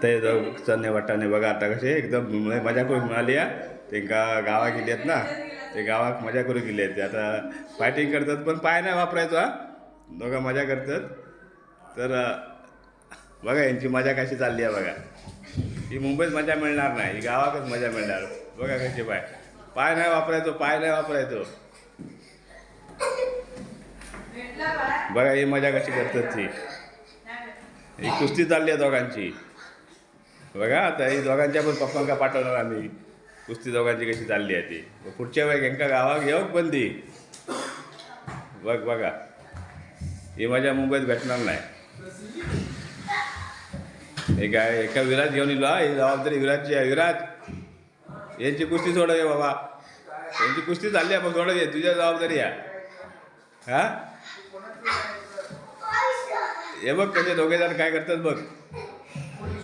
ते चणे वाटाणे बघा आता कसे एकदम मजा करून मिळाली आहे. ते गावा गेली आहेत ना, ते गावात मजा करून गेली आहेत. ते आता फायटिंग करतात पण पाय नाही वापरायचो. दोघं मजा करतात. तर बघा यांची मजा कशी चालली आहे बघा. ही मुंबईत मजा मिळणार नाही, ही गावातच मजा मिळणार. बघा कसे पाय पाय नाही वापरायचो, पाय नाही वापरायचो. बघा ही मजा कशी करतात. ही कुस्ती चालली आहे दोघांची. बघा आता ही दोघांच्या पण पप्पांका पाठवणार आम्ही. कुस्ती दोघांची कशी चालली आहे ती. पुढच्या वेळी यांका गावात येऊक बंदी. बघा ही मजा मुंबईत भेटणार नाही. हे काय एका विराज घेऊन येलो. ही जबाबदारी विराजची आहे. विराज यांची कुस्ती सोडव आहे बाबा. यांची कुस्ती चालली आहे, मग सोडव आहे. तुझ्या जबाबदारी आहे. हा हे बघ कसे दोघे जण काय करतात बघ.